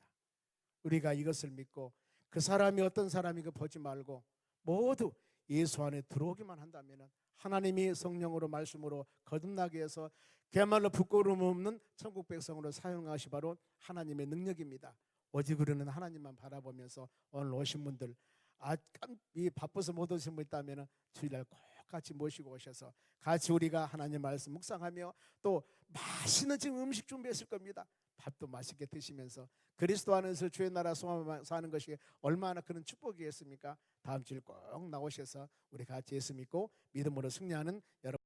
우리가 이것을 믿고 그 사람이 어떤 사람인가 보지 말고 모두 예수 안에 들어오기만 한다면 하나님이 성령으로 말씀으로 거듭나게 해서 그야말로 부끄러움 없는 천국 백성으로 사용하시 바로 하나님의 능력입니다. 오직 우리는 하나님만 바라보면서 오늘 오신 분들, 이 바빠서 못 오신 분 있다면 주일날 꼭 같이 모시고 오셔서 같이 우리가 하나님 말씀 묵상하며 또 맛있는 지금 음식 준비했을 겁니다. 밥도 맛있게 드시면서 그리스도 안에서 주의 나라 소망 사는 것이 얼마나 그런 축복이겠습니까? 다음 주일 꼭 나오셔서 우리 같이 예수 믿고 믿음으로 승리하는 여러분